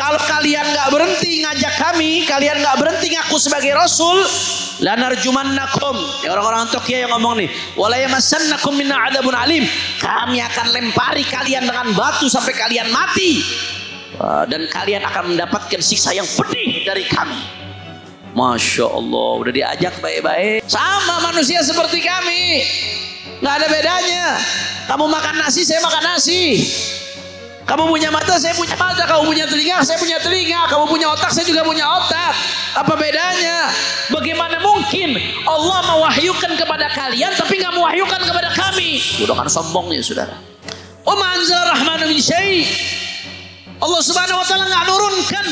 Kalau kalian nggak berhenti ngajak kami, kalian nggak berhenti ngaku sebagai Rasul, lanarjumannakum. Ya, orang-orang Turki yang ngomong nih, wala yamassannakum minna adzabun alim. Kami akan lempari kalian dengan batu sampai kalian mati. Dan kalian akan mendapatkan siksa yang pedih dari kami. Masya Allah, udah diajak baik-baik. Sama manusia seperti kami, nggak ada bedanya. Kamu makan nasi, saya makan nasi. Kamu punya mata, saya punya mata. Kamu punya telinga, saya punya telinga. Kamu punya otak, saya juga punya otak. Apa bedanya? Bagaimana mungkin Allah mewahyukan kepada kalian tapi nggak mewahyukan kepada kami? Sudah kan sombongnya, saudara. Wa ma anzala rahmanu min syai'. Allah Subhanahu wa taala nggak nurunkan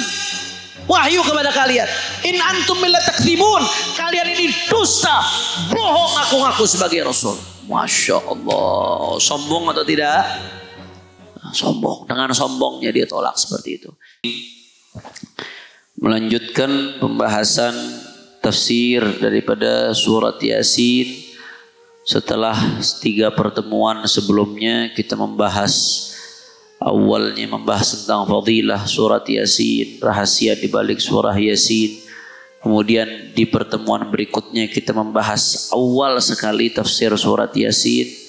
wahyu kepada kalian. In antum illa takdzibun. Kalian ini dusta, bohong ngaku-ngaku sebagai Rasul. Masya Allah. Sombong atau tidak? Sombong. Dengan sombongnya dia tolak seperti itu. Melanjutkan pembahasan tafsir daripada surat Yasin. Setelah 3 pertemuan sebelumnya kita awalnya membahas tentang fadilah surat Yasin, rahasia di balik surah Yasin. Kemudian di pertemuan berikutnya kita membahas awal sekali tafsir surat Yasin.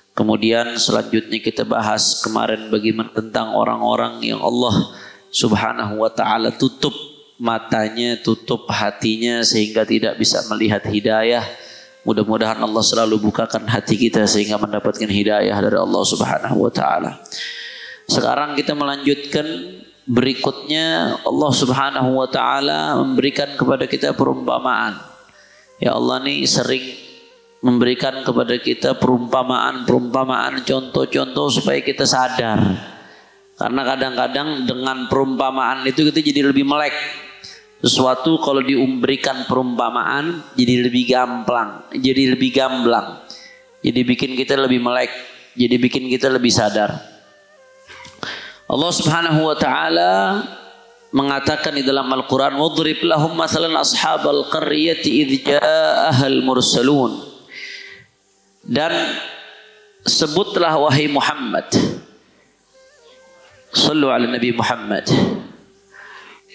Kemudian selanjutnya kita bahas kemarin bagaimana tentang orang-orang yang Allah Subhanahu wa taala tutup matanya, tutup hatinya sehingga tidak bisa melihat hidayah. Mudah-mudahan Allah selalu bukakan hati kita sehingga mendapatkan hidayah dari Allah Subhanahu wa taala. Sekarang kita melanjutkan berikutnya. Allah Subhanahu wa taala memberikan kepada kita perumpamaan. Ya Allah nih sering memberikan kepada kita perumpamaan, contoh-contoh supaya kita sadar. Karena kadang-kadang dengan perumpamaan itu kita jadi lebih melek. Sesuatu kalau diberikan perumpamaan jadi lebih gamblang, jadi bikin kita lebih melek, jadi bikin kita lebih sadar. Allah Subhanahu wa taala mengatakan di dalam Al-Qur'an, "Wadrib lahum mathalan ashabal qaryati idz ja'ahal mursalun." Dan sebutlah wahai Muhammad, sallu ala Nabi Muhammad,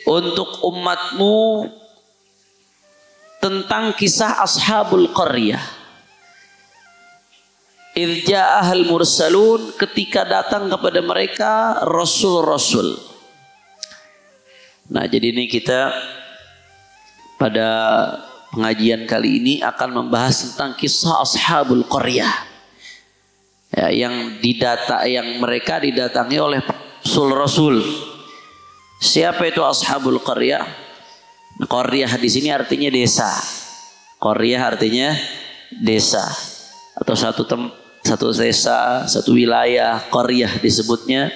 untuk umatmu tentang kisah ashabul qaryah. Idz ja'ahal mursalun, ketika datang kepada mereka rasul-rasul. Nah, jadi ini kita pada pengajian kali ini akan membahas tentang kisah ashabul qaryah. Ya, yang mereka didatangi oleh rasul-rasul. Siapa itu ashabul qaryah? Qaryah di sini artinya desa. Qaryah artinya desa atau satu desa, satu wilayah. Qaryah disebutnya.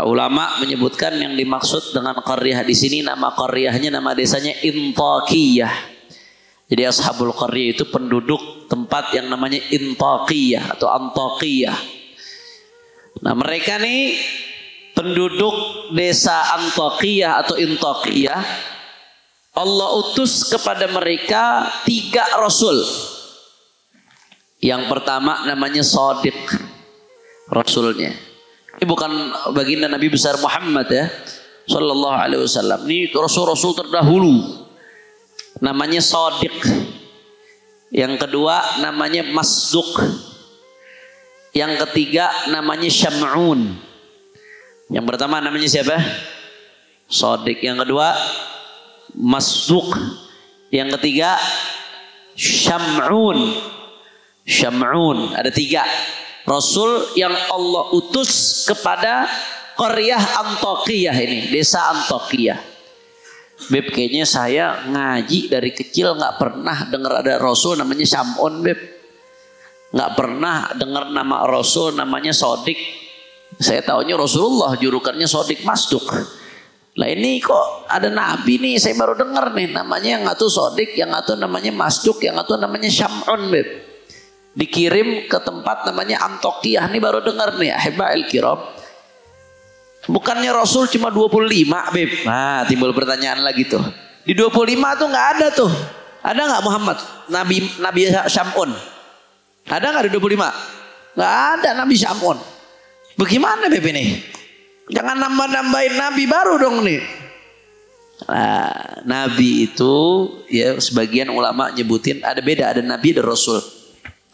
Ulama menyebutkan yang dimaksud dengan qaryah di sini nama qaryahnya, nama desanya Intaqiyah. Jadi ashabul qaryah itu penduduk tempat yang namanya Intaqiyah atau Antaqiyah. Nah, mereka nih penduduk desa Antaqiyah atau Intaqiyah, Allah utus kepada mereka 3 rasul. Yang pertama namanya Shadiq, rasulnya. Ini bukan baginda Nabi besar Muhammad ya, sallallahu alaihi wasallam. Ini rasul-rasul terdahulu. Namanya Shadiq. Yang kedua namanya Masduq. Yang ketiga namanya Syam'un. Yang pertama namanya siapa? Shadiq. Yang kedua Masduq. Yang ketiga Syam'un. Syam'un. Ada 3 rasul yang Allah utus kepada qaryah Antaqiyah ini, desa Antaqiyah. Beb, kayaknya saya ngaji dari kecil nggak pernah dengar ada rasul namanya Syam'un, Beb. Nggak pernah dengar nama rasul namanya Shadiq. Saya tahunya Rasulullah julukannya Shadiq Masduq. Lah ini kok ada nabi nih, saya baru dengar nih namanya yang satu Shadiq, yang satu namanya Masduq, yang satu namanya Syam'un, Beb. Dikirim ke tempat namanya Antaqiyah, nih baru dengar nih, ahiba'il kiram. Bukannya Rasul cuma 25, Beb. Nah, timbul pertanyaan lagi tuh. Di 25 tuh nggak ada tuh. Ada nggak Muhammad? Nabi Syam'un. Ada nggak di 25? Nggak ada Nabi Syam'un. Bagaimana, Beb ini? Jangan nambah-nambahin nabi baru dong nih. Nah, nabi itu ya sebagian ulama nyebutin ada beda, ada nabi ada rasul.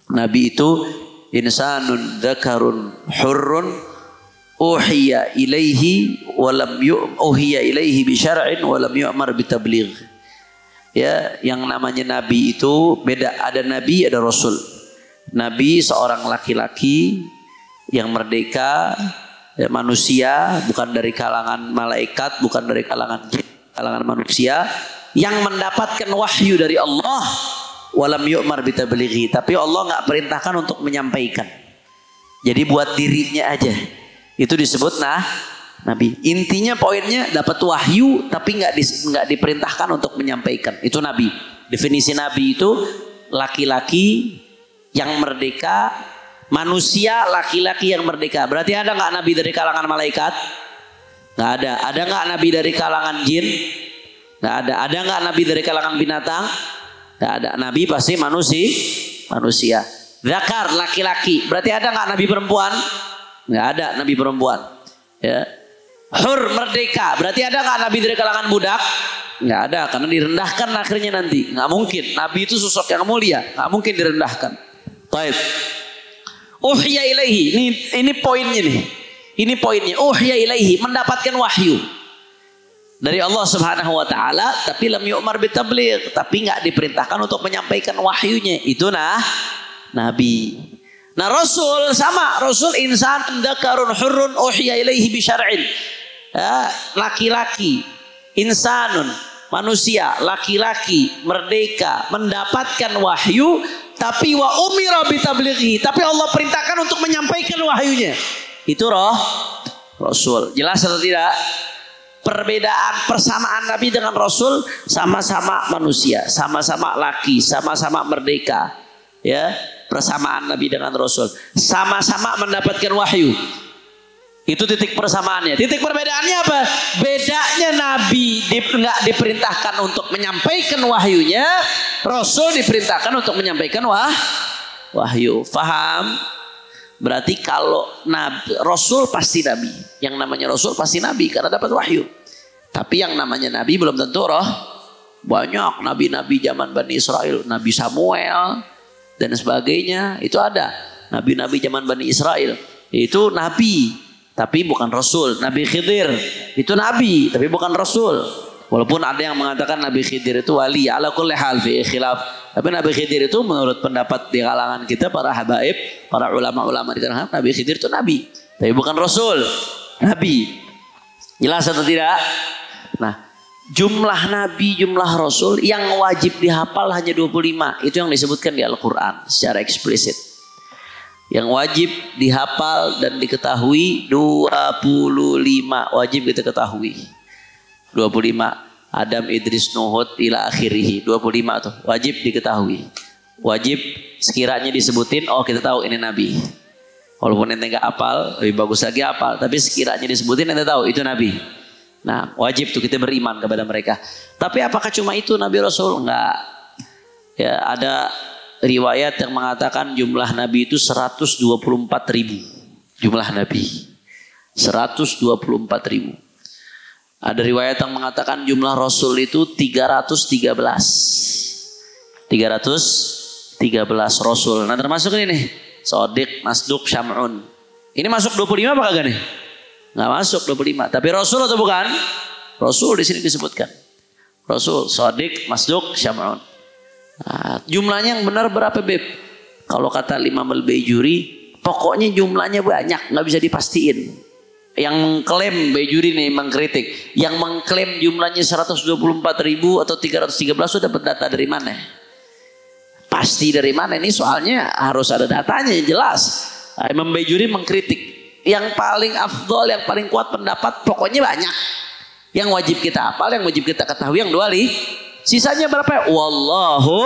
Nabi itu insanun dzakarun hurrun uhiya ilaihi bi syar'in wa lam yu'mar bi tabligh. Ya, yang namanya nabi itu beda, ada nabi ada rasul. Nabi seorang laki-laki yang merdeka, ya, manusia, bukan dari kalangan malaikat, bukan dari kalangan jin, kalangan manusia yang mendapatkan wahyu dari Allah, walam yu'mar bitablighi, tapi Allah nggak perintahkan untuk menyampaikan. Jadi buat dirinya aja. Itu disebut nabi. Intinya poinnya dapat wahyu tapi nggak diperintahkan untuk menyampaikan. Itu nabi. Definisi nabi itu laki-laki yang merdeka, manusia laki-laki yang merdeka. Berarti ada nggak nabi dari kalangan malaikat? Nggak ada. Ada nggak nabi dari kalangan jin? Nggak ada. Ada nggak nabi dari kalangan binatang? Nggak ada. Nabi pasti manusia. Zakar laki-laki. Berarti ada nggak nabi perempuan? Nggak ada nabi perempuan. Ya. Hur merdeka. Berarti ada nggak nabi dari kalangan budak? Nggak ada, karena direndahkan akhirnya nanti. Nggak mungkin. Nabi itu sosok yang mulia. Nggak mungkin direndahkan. Taib. Uhya ilaihi. Ini poinnya nih. Ini poinnya. Uhya ilaihi, mendapatkan wahyu dari Allah Subhanahu wa taala, tapi lam yu'mar bitabligh, tapi enggak diperintahkan untuk menyampaikan wahyunya. Itu nabi. Nah, rasul sama, rasul insan dzakarun hurrun uhya ilaihi bi syar'in. Ya, laki-laki, insanun, manusia, laki-laki, merdeka, mendapatkan wahyu, tapi wa umira bitablighi, tapi Allah perintahkan untuk menyampaikan wahyunya. Itu rasul. Jelas atau tidak? Perbedaan persamaan nabi dengan rasul, sama-sama manusia, sama-sama laki, sama-sama merdeka. Ya, persamaan nabi dengan rasul, sama-sama mendapatkan wahyu. Itu titik persamaannya. Titik perbedaannya apa? Bedanya nabi nggak diperintahkan untuk menyampaikan wahyunya, rasul diperintahkan untuk menyampaikan wahyu. Faham? Berarti kalau nabi, rasul pasti nabi. Yang namanya rasul pasti nabi karena dapat wahyu. Tapi yang namanya nabi belum tentu banyak nabi-nabi zaman Bani Israel, Nabi Samuel dan sebagainya, itu ada. Nabi-nabi zaman Bani Israel itu nabi, tapi bukan rasul. Nabi Khidir itu nabi, tapi bukan rasul. Walaupun ada yang mengatakan Nabi Khidir itu wali, ala kulli hal fi khilaf. Tapi Nabi Khidir itu menurut pendapat di kalangan kita, para habaib, para ulama-ulama di kalangan, Nabi Khidir itu nabi, tapi bukan rasul. Nabi. Jelas atau tidak? Nah, jumlah nabi, jumlah rasul yang wajib dihafal hanya 25. Itu yang disebutkan di Al-Quran secara eksplisit. Yang wajib dihafal dan diketahui 25. Wajib kita ketahui 25. Adam, Idris, Nuhud ila akhirih. 25 tuh wajib diketahui. Wajib sekiranya disebutin, oh kita tahu ini nabi. Walaupun ente nggak hafal, lebih bagus lagi hafal. Tapi sekiranya disebutin ente tahu itu nabi. Nah, wajib tuh kita beriman kepada mereka. Tapi apakah cuma itu nabi rasul? Enggak. Ya, ada riwayat yang mengatakan jumlah nabi itu 124.000. Jumlah nabi 124.000. Ada riwayat yang mengatakan jumlah rasul itu 313. 313 rasul. Nah, termasuk ini nih, Shadiq, Masduq, Syam'un. Ini masuk 25 apa kagak nih? Nggak masuk 25. Tapi rasul atau bukan? Rasul di sini disebutkan. Rasul, Shadiq, Masduq, Syam'un. Nah, jumlahnya yang benar berapa, Beb? Kalau kata Imam Al-Baijuri, pokoknya jumlahnya banyak, nggak bisa dipastiin. Yang mengklaim, Baijuri nih mengkritik, yang mengklaim jumlahnya 124.000 atau 313 sudah dapat data dari mana? Pasti dari mana? Ini soalnya harus ada datanya yang jelas. Imam Baijuri mengkritik. Yang paling afdol, yang paling kuat pendapat, pokoknya banyak. Yang wajib kita hafal, yang wajib kita ketahui, yang 2 sisanya berapa? Wallahu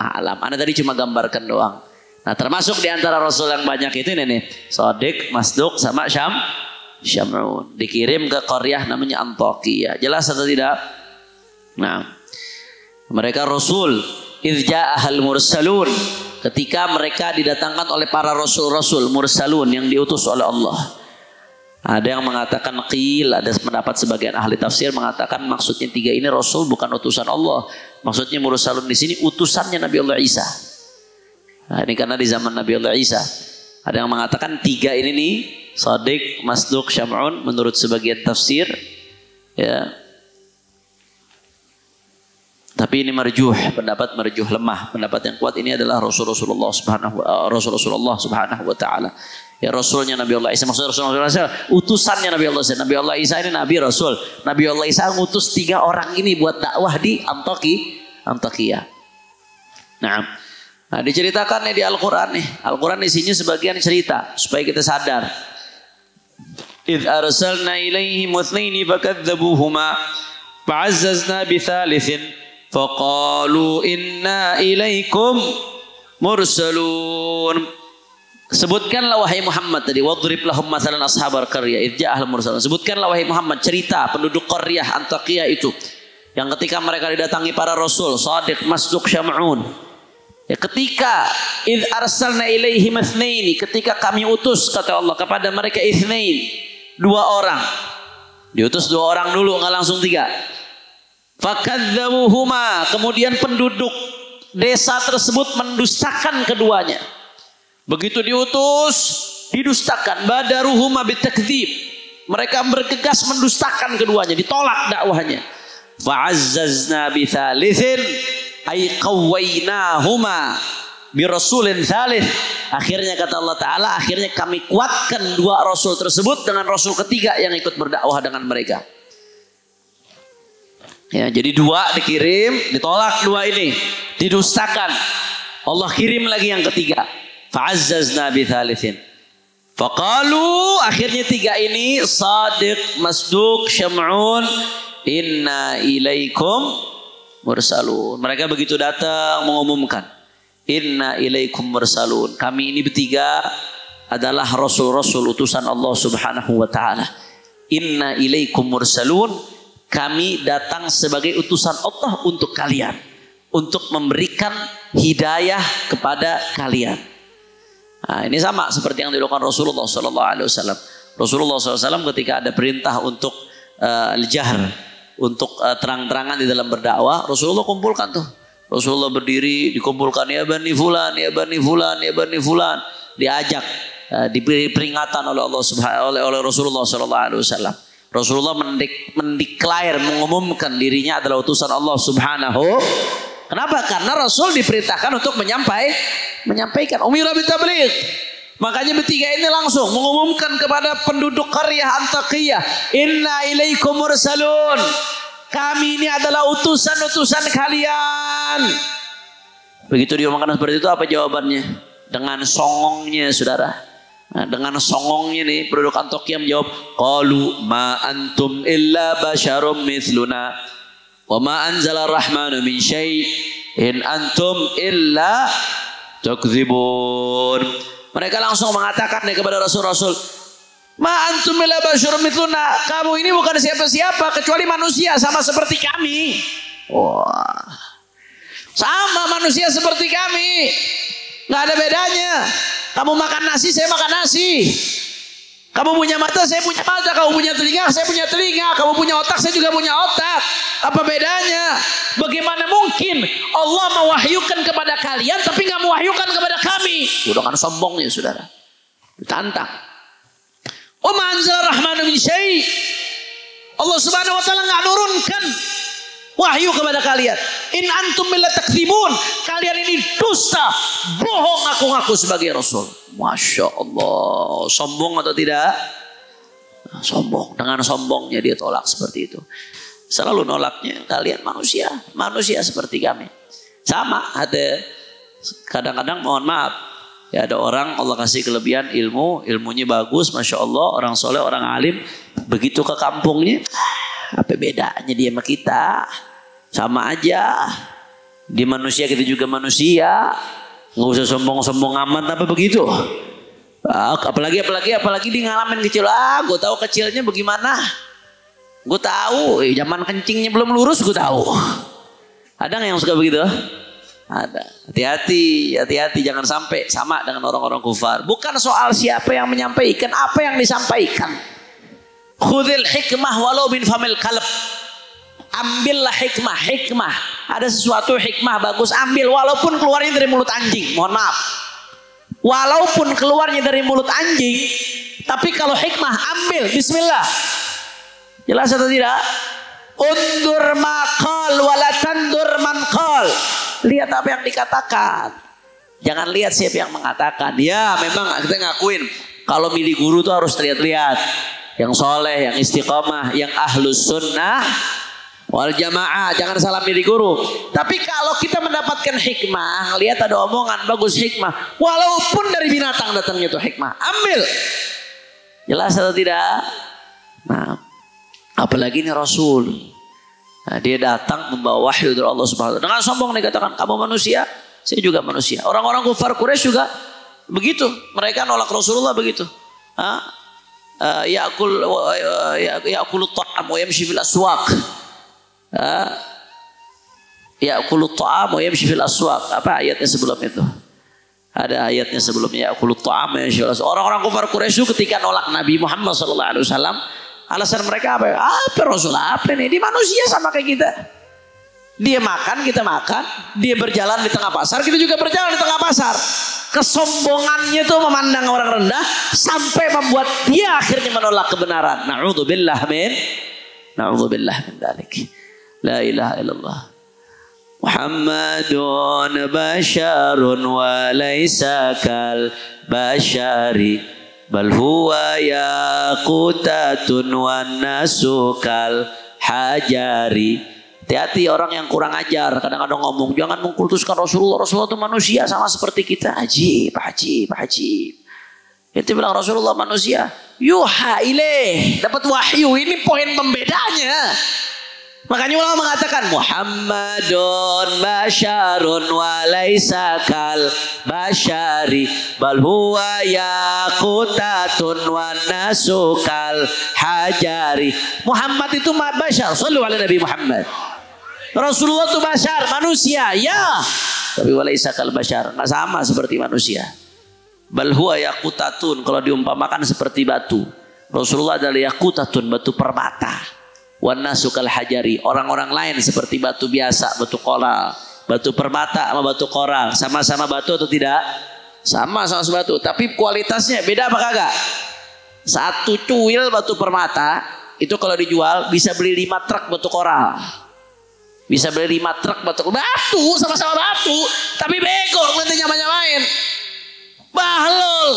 a'lam. Anda tadi cuma gambarkan doang. Nah, termasuk di antara rasul yang banyak itu ini nih, Shadiq, Masduq sama Syam'un. Dikirim ke qaryah namanya Antakya. Jelas atau tidak? Nah, mereka rasul idz ja'ahal mursalun, ketika mereka didatangkan oleh para rasul-rasul mursalun yang diutus oleh Allah. Ada yang mengatakan qil, ada pendapat sebagian ahli tafsir mengatakan maksudnya 3 ini Rasul bukan utusan Allah. Maksudnya mursalun di sini utusannya Nabi Allah Isa. Nah, ini karena di zaman Nabi Allah Isa. Ada yang mengatakan 3 ini nih, Shadiq, Masduq, Syam'un menurut sebagian tafsir. Ya. Tapi ini marjuh, pendapat marjuh lemah. Pendapat yang kuat ini adalah Rasulullah Subhanahu wa taala. Ya Rasulnya Nabi Allah Isa, maksudnya Rasulullah utusannya Nabi Allah Isa. Nabi Allah Isa ini Nabi Rasul. Nabi Allah Isa ngutus 3 orang ini buat dakwah di Antakya. Nah, diceritakan nih di Al-Quran nih. Al-Quran isinya sebagian cerita supaya kita sadar. إذ أرسلنا إليهم اثنين فكذبوهما فعززنا بثالث فقالوا إنا إليكم مرسلون. Sebutkanlah wahai Muhammad tadi, wadrib lahum mathalan ashabar qaryah idh ja'ahum mursalun. Sebutkanlah wahai Muhammad cerita penduduk qaryah Antakya itu yang ketika mereka didatangi para rasul, Shadiq, Masduq, Syam'un. Ya, ketika idh arsalna ilaihim itsnaini, ketika kami utus kata Allah kepada mereka itsnain, 2 orang. Diutus 2 orang dulu, enggak langsung 3. Fakadzabuhuma, kemudian penduduk desa tersebut mendustakan keduanya. Begitu diutus, didustakan. Badaruhuma bitakdzib. Mereka bergegas mendustakan keduanya, ditolak dakwahnya. Fa'azzazna bitsalitsin ay qawwainahuma birasulin tsalits. Akhirnya kata Allah Ta'ala, akhirnya kami kuatkan 2 rasul tersebut dengan rasul ketiga yang ikut berdakwah dengan mereka. Ya, jadi 2 dikirim, ditolak 2 ini, didustakan. Allah kirim lagi yang ketiga. Fa'azzazna bitsalitsin. Faqalu, akhirnya 3 ini Shadiq, Masduq, Syam'un, inna ilaikum mursalun. Mereka begitu datang mengumumkan, inna ilaikum mursalun. Kami ini bertiga adalah rasul-rasul utusan Allah Subhanahu wa taala. Inna ilaikum mursalun. Kami datang sebagai utusan Allah untuk kalian, untuk memberikan hidayah kepada kalian. Nah, ini sama seperti yang dilakukan Rasulullah SAW. Rasulullah SAW ketika ada perintah untuk al-jahr, untuk terang-terangan di dalam berdakwah, Rasulullah kumpulkan tuh. Rasulullah berdiri, dikumpulkan ya bani fulan, ya bani fulan, ya bani fulan, diajak, diberi peringatan oleh Allah oleh Rasulullah SAW. Rasulullah mendeklar, mengumumkan dirinya adalah utusan Allah Subhanahu. Kenapa? Karena Rasul diperintahkan untuk menyampaikan. Umira bitabligh. Makanya bertiga ini langsung mengumumkan kepada penduduk qaryah Antakya, inna ilaikum mursalun. Kami ini adalah utusan-utusan kalian. Begitu diomongkan seperti itu, apa jawabannya? Dengan songongnya, saudara. Nah, dengan songongnya nih penduduk Antakya menjawab, qalu ma antum illa basyarum mithluna wa ma anzala rahmanu min syai' in antum illa takdzibun. Mereka langsung mengatakan kepada rasul-rasul, ma antum illa basyarum mithluna, kamu ini bukan siapa-siapa kecuali manusia sama seperti kami. Wah, sama manusia seperti kami, nggak ada bedanya. Kamu makan nasi, saya makan nasi. Kamu punya mata, saya punya mata. Kamu punya telinga, saya punya telinga. Kamu punya otak, saya juga punya otak. Apa bedanya? Bagaimana mungkin Allah mewahyukan kepada kalian tapi nggak mewahyukan kepada kami? Udah kan sombongnya, saudara. Ditantang. Wa ma anzala rahmanu min syai'. Allah Subhanahu wa taala nggak nurunkan wahyu kepada kalian. In antum illa takdzibun. Kalian ini dusta, bohong ngaku-ngaku sebagai rasul. Masya Allah. Sombong atau tidak? Sombong. Dengan sombongnya dia tolak seperti itu. Selalu nolaknya, kalian manusia. Manusia seperti kami. Sama ada. Kadang-kadang mohon maaf. Ya, ada orang Allah kasih kelebihan ilmu. Ilmunya bagus. Masya Allah. Orang soleh, orang alim. Begitu ke kampungnya. Apa bedanya dia sama kita? Sama aja. Di manusia kita juga manusia. Nggak usah sombong-sombong amat apa begitu. Apalagi dia ngalamin kecil. Gue tahu kecilnya bagaimana. Gue tahu. Zaman kencingnya belum lurus gue tahu. Ada nggak yang suka begitu? Ada. Hati-hati jangan sampai sama dengan orang-orang kufar. Bukan soal siapa yang menyampaikan, apa yang disampaikan. Khudil hikmah walau min famil kalb. Ambillah hikmah, hikmah. Ada sesuatu hikmah bagus, ambil walaupun keluarnya dari mulut anjing. Mohon maaf. Walaupun keluarnya dari mulut anjing, tapi kalau hikmah ambil, bismillah. Jelas atau tidak? Undur maqal wala tandur man qal. Lihat apa yang dikatakan. Jangan lihat siapa yang mengatakan. Ya, memang kita ngakuin kalau milih guru tuh harus lihat-lihat. Yang soleh, yang istiqomah, yang ahlus sunnah wal jamaah, jangan salah milih guru. Tapi kalau kita mendapatkan hikmah, lihat ada omongan bagus hikmah, walaupun dari binatang datangnya itu hikmah, ambil. Jelas atau tidak? Nah, apalagi ini Rasul. Nah, dia datang membawa wahyu dari Allah Subhanahu wa taala. Dengan sombong dikatakan, kamu manusia, saya juga manusia. Orang-orang kufar Quraisy juga begitu. Mereka nolak Rasulullah begitu. Ya'kulu ta'am wa yamshi fil aswaq. Ya'kulu ta'am wa yamshi fil aswaq. Apa ayatnya sebelum itu? Ada ayatnya sebelumnya, ya'kulu ta'am wa yamshi fil aswaq. Orang-orang kufar Quraisy ketika nolak Nabi Muhammad sallallahu alaihi wasallam, alasan mereka apa? Apa Rasul? Apa nih? Dia manusia sama kayak kita. Dia makan, kita makan. Dia berjalan di tengah pasar, kita juga berjalan di tengah pasar. Kesombongannya itu memandang orang rendah sampai membuat dia akhirnya menolak kebenaran. Na'udzubillah min dzalik. La ilaha illallah. Muhammadun basyarun wa laisa kal basyari bal huwa yaqutatun wan nasu kal hajari. Hati-hati orang yang kurang ajar, kadang-kadang ngomong jangan mengkultuskan Rasulullah. Rasulullah itu manusia sama seperti kita. Ajib. Itu bilang Rasulullah manusia. Yuha ilaih, dapat wahyu. Ini poin pembedanya. Makanya ulama mengatakan Muhammadun basyarun wa laisa kal basyari bal huwa yaqutatun wan nasu kal hajari. Muhammad itu basyar. Shallu ala Nabi Muhammad. Rasulullah itu basyar, manusia, ya. Tapi walaisa kal basyar, enggak sama seperti manusia. Bal huwa yaqutatun, kalau diumpamakan seperti batu. Rasulullah adalah yaqutatun, batu permata. Wan nasu kal hajari, orang-orang lain seperti batu biasa, batu koral. Batu permata sama batu koral, sama-sama batu atau tidak? Sama-sama batu, tapi kualitasnya beda apa kagak? Satu cuil batu permata itu kalau dijual bisa beli 5 truk batu koral. Bisa beli 5 truk batu sama-sama batu, tapi bego nanti nyamain. Bahlul.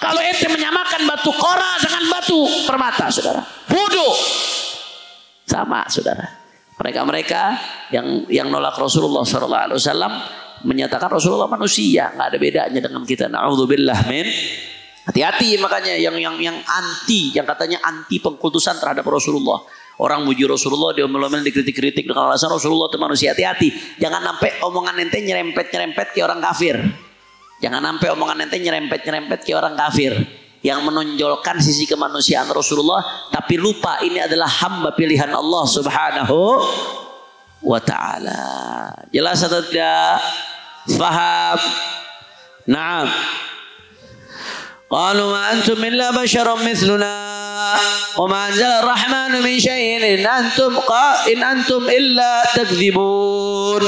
Kalau ente menyamakan batu koral dengan batu permata, saudara, bodoh. Sama, saudara. Mereka yang nolak Rasulullah SAW menyatakan Rasulullah manusia, nggak ada bedanya dengan kita. Na'udzubillah min. Hati-hati makanya yang anti, yang katanya anti pengkultusan terhadap Rasulullah. Orang muji Rasulullah, dia omel-omel dikritik-kritik dengan alasan Rasulullah itu manusia. Hati-hati, jangan sampai omongan ente nyerempet kayak orang kafir. Jangan sampai omongan ente nyerempet kayak orang kafir yang menonjolkan sisi kemanusiaan Rasulullah, tapi lupa ini adalah hamba pilihan Allah Subhanahu wa ta'ala. Jelas atau tidak? Faham? Naam. Qalu ma antum illa basharun mithluna wa ma anzala ar-rahmanu min syai'in in antum illa takdzibun.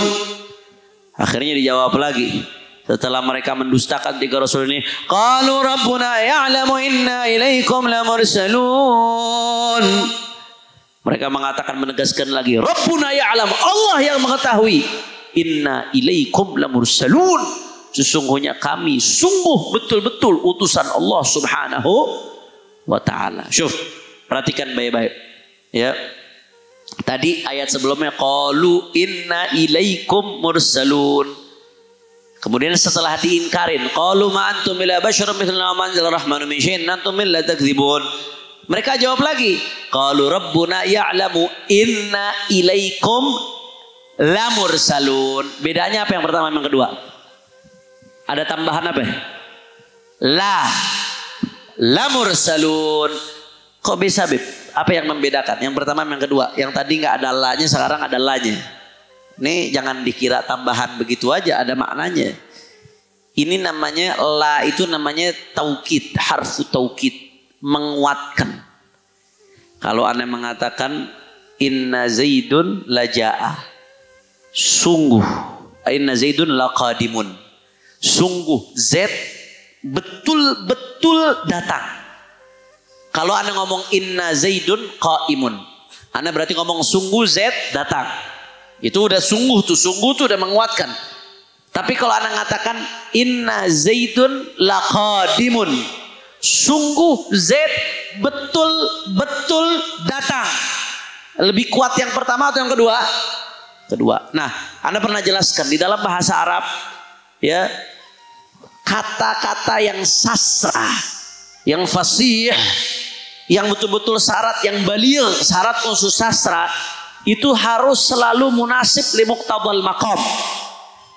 Akhirnya dijawab lagi setelah mereka mendustakan 3 rasul ini. Qalu rabbuna ya'lamu inna ilaikum lamursalun. Mereka mengatakan, menegaskan lagi, Rabbuna ya'lam, Allah yang mengetahui. Inna ilaikum lamursalun. Sesungguhnya kami sungguh betul-betul utusan Allah Subhanahu wa ta'ala. Syuf, perhatikan baik-baik. Ya. Tadi ayat sebelumnya qalu inna ilaikum mursalun. Kemudian setelah diingkarin, qalu ma antum illa basharun mithluna wa ma anzala rahmanu min syai'in antum illa takdzibun. Mereka jawab lagi, qalu rabbuna ya'lamu inna ilaikum lamursalun. Bedanya apa yang pertama yang kedua? Ada tambahan apa? La mursalun. Kok bisa, Bib? Apa yang membedakan? Yang pertama yang kedua. Yang tadi nggak ada la-nya, sekarang ada la-nya. Ini jangan dikira tambahan begitu aja, ada maknanya. Ini namanya la, itu namanya taukid, harfu taukid, menguatkan. Kalau Anda mengatakan inna Zaidun laja'ah, sungguh inna Zaidun laqadimun, sungguh Zaid betul-betul datang. Kalau Anda ngomong inna Zaidun qaimun, Anda berarti ngomong sungguh Zaid datang. Itu udah sungguh tuh udah menguatkan. Tapi kalau Anda mengatakan inna Zaidun laqadimun, sungguh Zaid betul-betul datang. Lebih kuat yang pertama atau yang kedua? Kedua. Nah, Anda pernah jelaskan di dalam bahasa Arab, ya, kata-kata yang sasra, yang fasih, yang betul-betul syarat, yang baligh, syarat khusus sasra, itu harus selalu munasib li muqtadal maqam.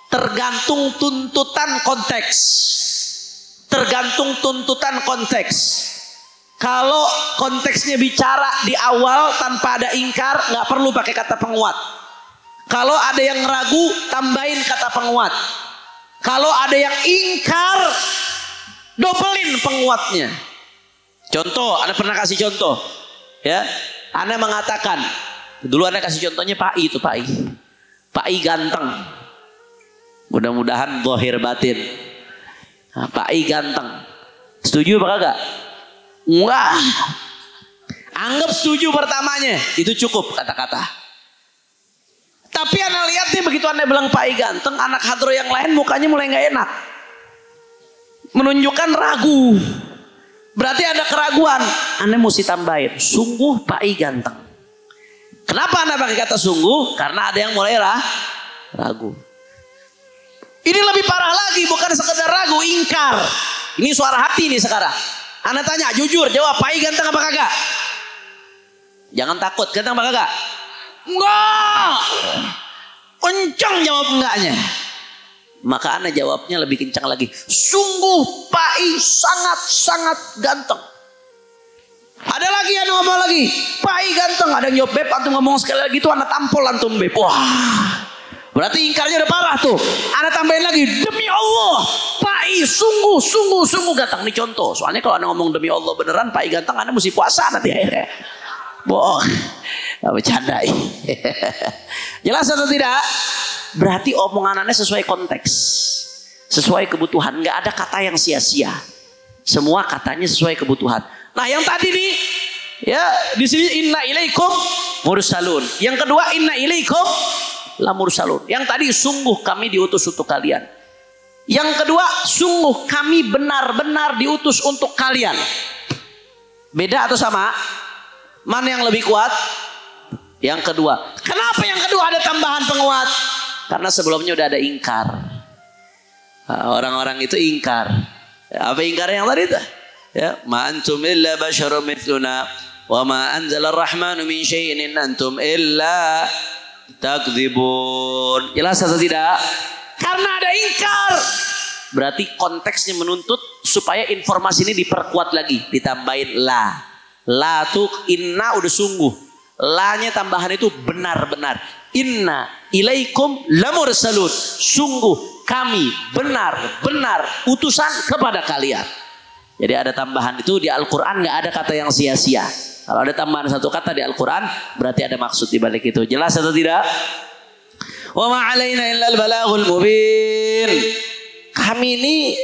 Tergantung tuntutan konteks. Tergantung tuntutan konteks. Kalau konteksnya bicara di awal tanpa ada ingkar, nggak perlu pakai kata penguat. Kalau ada yang ragu, tambahin kata penguat. Kalau ada yang ingkar, dobelin penguatnya. Contoh, Anda pernah kasih contoh, ya? Anda mengatakan, dulu Anda kasih contohnya Pak I itu Pak I. Pak I ganteng. Mudah-mudahan zahir batin. Nah, Pak I ganteng. Setuju apa kagak? Enggak. Anggap setuju pertamanya, itu cukup kata-kata. Tapi Anda lihat nih, begitu Anda bilang Pak I ganteng, anak hadro yang lain mukanya mulai nggak enak, menunjukkan ragu. Berarti ada keraguan. Anda mesti tambahin, sungguh Pak I ganteng. Kenapa Anda pakai kata sungguh? Karena ada yang mulai ragu. Ini lebih parah lagi, bukan sekedar ragu, ingkar. Ini suara hati nih sekarang. Anda tanya, jujur, jawab, Pak I ganteng apa kagak? Jangan takut, ganteng apa kagak? Enggak. Kencang jawab enggaknya. Maka Anda jawabnya lebih kencang lagi. Sungguh Pak I sangat-sangat ganteng. Ada lagi yang ngomong lagi, Pak I ganteng. Ada yang jawab, Beb, antum ngomong sekali lagi itu Anda tampol antum, Beb. Wah. Berarti ingkarnya udah parah tuh. Anda tambahin lagi, demi Allah, Pak I sungguh ganteng. Ini contoh. Soalnya kalau Anda ngomong demi Allah beneran Pak I ganteng, Anda mesti puasa nanti akhirnya. Bohong. Gak bercanda. Jelas atau tidak? Berarti omongan Anda sesuai konteks, sesuai kebutuhan. Gak ada kata yang sia-sia. Semua katanya sesuai kebutuhan. Nah, yang tadi nih, ya, di sini inna ilaikum mursalun. Yang kedua inna ilaikum la mursalun. Yang tadi sungguh kami diutus untuk kalian. Yang kedua sungguh kami benar-benar diutus untuk kalian. Beda atau sama? Mana yang lebih kuat? Yang kedua. Kenapa yang kedua ada tambahan penguat? Karena sebelumnya udah ada ingkar. Orang-orang itu ingkar. Apa ingkarnya yang tadi itu? Ya, ma antum illa basyarum mithluna wa ma anzala ar-rahmanu min syai'in in antum illa takdzibun. Jelas atau tidak? Karena ada ingkar. Berarti konteksnya menuntut supaya informasi ini diperkuat lagi, ditambahin la. La tuh inna udah sungguh. La-nya tambahan itu benar-benar. Inna ilaikum lamursalun. Sungguh kami benar-benar utusan kepada kalian. Jadi ada tambahan itu di Al-Quran, nggak ada kata yang sia-sia. Kalau ada tambahan satu kata di Al-Quran, berarti ada maksud di balik itu. Jelas atau tidak? Wa ma 'alaina illal balaghul mubin. Kami ini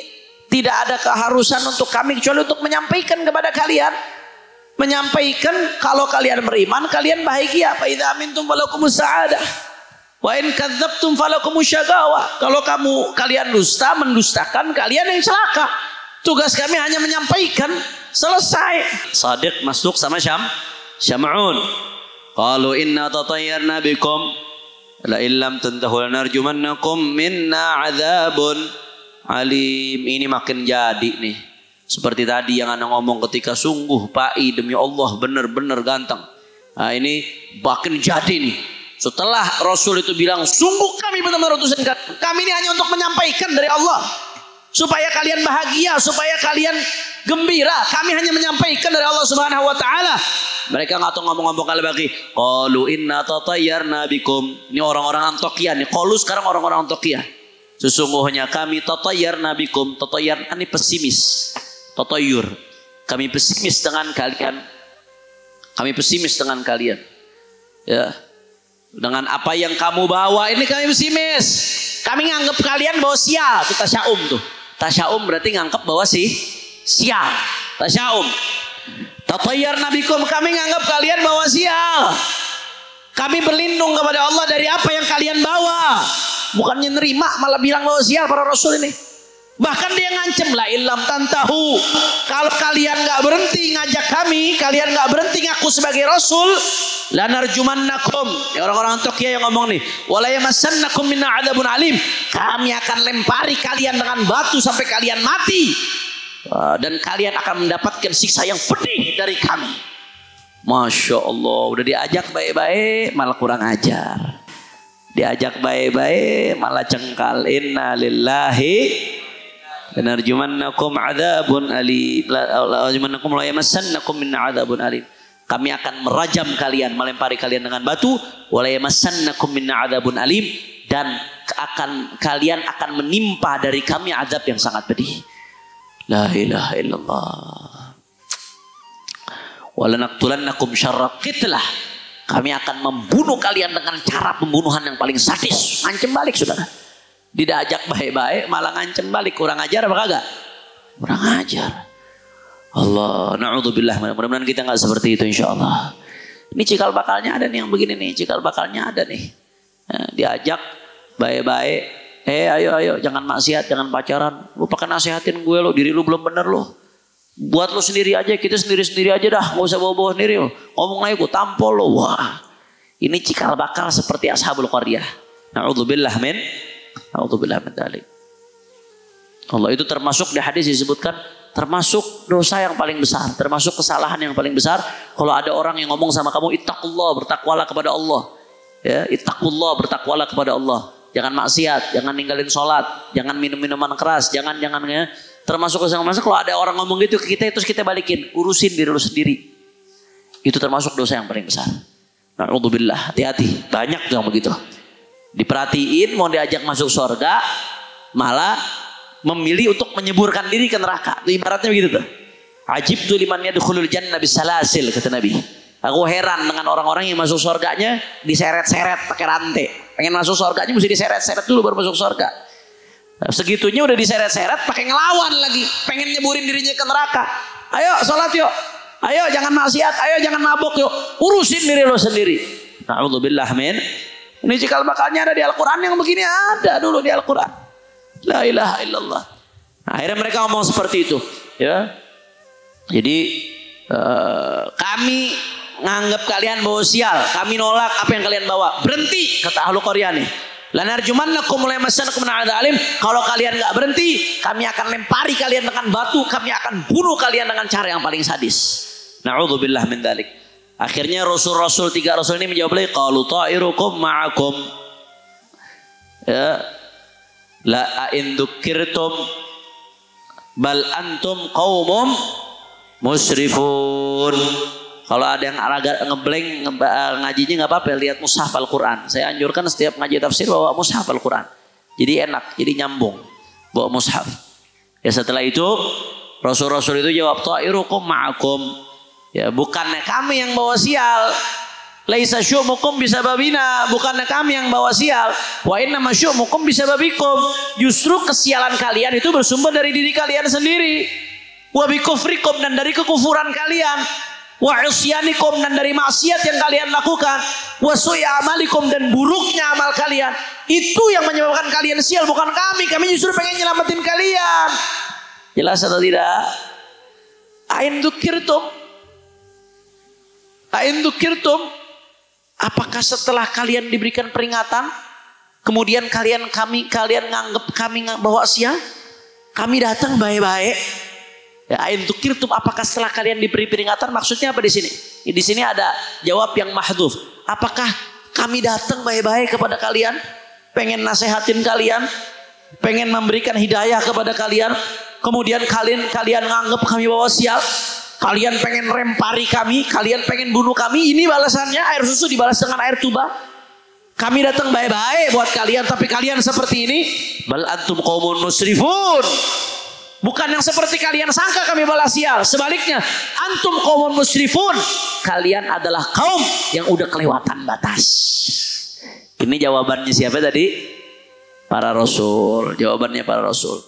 tidak ada keharusan untuk kami kecuali untuk menyampaikan kepada kalian. Menyampaikan kalau kalian beriman, kalian bahagia. Fa idza amintum falakumus sa'adah. Wa in kadzdzabtum falakumus syaqawah. Kalau kalian dusta, mendustakan, kalian yang celaka. Tugas kami hanya menyampaikan. Selesai. Sadiq masuk sama Syam'un. Qalu inna tatayyarna bikum la illam tantahu lanarjumannakum minna adzabun alim. Ini makin jadi nih. Seperti tadi yang Anda ngomong ketika sungguh Pak I demi Allah benar-benar ganteng. Nah, ini makin jadi nih. Setelah Rasul itu bilang sungguh kami benar-benar utusan kami ini hanya untuk menyampaikan dari Allah. Supaya kalian bahagia, supaya kalian gembira. Kami hanya menyampaikan dari Allah Subhanahu wa taala. Mereka enggak tahu ngomong-ngomong kali lagi. Qalu inna tatayyarna bikum. Ini orang-orang Antioquia nih. Qalu sekarang orang-orang Antioquia. Sesungguhnya kami tatayyarna bikum. Tatayyar ini pesimis. Tatayyur. Kami pesimis dengan kalian. Kami pesimis dengan kalian. Ya. Dengan apa yang kamu bawa ini kami pesimis. Kami nganggap kalian bawa sial. Itu tasyaum tuh. Tasyaum berarti nganggap bawa sial. Tasyaum. Tatayyar nabikum, kami nganggap kalian bawa sial. Kami berlindung kepada Allah dari apa yang kalian bawa. Bukannya nerima malah bilang bawa sial para rasul ini. Bahkan dia ngancem, la illam tantahu, kalau kalian nggak berhenti ngajak kami, kalian nggak berhenti ngaku sebagai rasul, lanarjumannakum. Ya, orang-orang Tokyo yang ngomong nih, wala yamassannakum minna adzabun alim, kami akan lempari kalian dengan batu sampai kalian mati. Dan kalian akan mendapatkan siksa yang pedih dari kami. Masya Allah, udah diajak baik-baik malah kurang ajar. Diajak baik-baik malah cengkal. Inna lillahi lanarjumannakum adzabun alim. Lanarjumannakum la yamassannakum minna adzabun alim. Kami akan merajam kalian, melempari kalian dengan batu. Wa la yamassannakum minna adzabun alim, dan kalian akan menimpa dari kami azab yang sangat pedih. La ilaha illallah. Wa lanaqtulannakum syarra qitlah. Kami akan membunuh kalian dengan cara pembunuhan yang paling sadis. Ngancem balik saudara. Tidak ajak baik-baik malah ngancem balik. Kurang ajar apa kagak? Kurang ajar. Allah, na'udzubillah. Mudah-mudahan kita nggak seperti itu insyaallah. Ini cikal bakalnya ada nih yang begini nih. Cikal bakalnya ada nih. Diajak baik-baik. Ayo jangan maksiat, jangan pacaran. Lu pakai nasihatin gue lo, diri lu belum bener lo. Buat lo sendiri aja, kita sendiri-sendiri aja dah. Nggak usah bawa-bawa sendiri lo. Ngomong aja gue tampol lo. Wah, ini cikal bakal seperti ashabul qaryah. Na'udzubillah min. Na'udzubillah min dzalik. Allah, itu termasuk di hadis disebutkan termasuk dosa yang paling besar, termasuk kesalahan yang paling besar. Kalau ada orang yang ngomong sama kamu, ittaqullah, bertakwalah kepada Allah. Ya, ittaqullah, bertakwalah kepada Allah. Jangan maksiat, jangan ninggalin sholat, jangan minum minuman keras, jangan ya. Termasuk kesalahan. Kalau ada orang ngomong gitu ke kita, terus kita balikin, urusin diri lu sendiri. Itu termasuk dosa yang paling besar. Na'udzubillah, hati-hati, banyak yang begitu. Diperhatiin, mau diajak masuk surga, malah memilih untuk menyeburkan diri ke neraka. Itu ibaratnya begitu tuh. Ajibtu liman yadkhulul jannah bisalasil, kata Nabi. Aku heran dengan orang-orang yang masuk surganya diseret-seret pakai rantai. Pengen masuk surganya mesti diseret-seret dulu baru masuk surga. Segitunya udah diseret-seret pakai ngelawan lagi. Pengen nyeburin dirinya ke neraka. Ayo sholat yuk. Ayo jangan maksiat. Ayo jangan mabuk yuk. Urusin diri lo sendiri. Na'udzubillah min. Ini cikal bakalnya ada di Al-Quran yang begini ada dulu di Al-Quran. La ilaha illallah. Nah, akhirnya mereka ngomong seperti itu. Ya. Jadi kami nganggap kalian bawa sial, kami nolak apa yang kalian bawa. Berhenti, kata ahlu Qaryah nih. Lanarjumannakum la yamassannakum min adzabin alim. Kalau kalian enggak berhenti, kami akan lempari kalian dengan batu, kami akan bunuh kalian dengan cara yang paling sadis. Na'udzubillah min dzalik. Akhirnya rasul-rasul, 3 rasul ini menjawab lagi, qalu ta'irukum ma'akum. Ya. La in dzukirtum bal antum qaumum musrifun. Kalau ada yang agak ngeblank ngajinya nggak apa-apa, lihat mushaf Al-Quran. Saya anjurkan setiap ngaji tafsir bawa mushaf Al-Quran. Jadi enak, jadi nyambung bawa mushaf. Ya setelah itu rasul-rasul itu jawab ta'irukum ma'akum. Ya bukannya kami yang bawa sial. Laisa syu'mukum bisababina, bukannya kami yang bawa sial. Wa inna masyu'mukum bisababikum. Justru kesialan kalian itu bersumber dari diri kalian sendiri. Wa bikufrikum, dan dari kekufuran kalian. Wa isyanikum, dan dari maksiat yang kalian lakukan. Wa su'i amalikum, dan buruknya amal kalian. Itu yang menyebabkan kalian sial, bukan kami. Kami justru pengen nyelamatin kalian. Jelas atau tidak? Ain dzukirtum. Apakah setelah kalian diberikan peringatan, kemudian kalian nganggap kami bawa sial? Kami datang baik-baik. Ya, ain dzukirtum, apakah setelah kalian diberi peringatan, maksudnya apa di sini? Di sini ada jawab yang mahdhuf. Apakah kami datang baik-baik kepada kalian, pengen nasehatin kalian, pengen memberikan hidayah kepada kalian, kemudian kalian nganggap kami bawa sial, kalian pengen rempari kami, kalian pengen bunuh kami, ini balasannya air susu dibalas dengan air tuba. Kami datang baik-baik buat kalian, tapi kalian seperti ini. Bal antum qaumun musrifun. Bukan yang seperti kalian sangka kami balas sial. Sebaliknya, antum qaumun musrifun. Kalian adalah kaum yang udah kelewatan batas. Ini jawabannya siapa tadi? Para rasul. Jawabannya para rasul.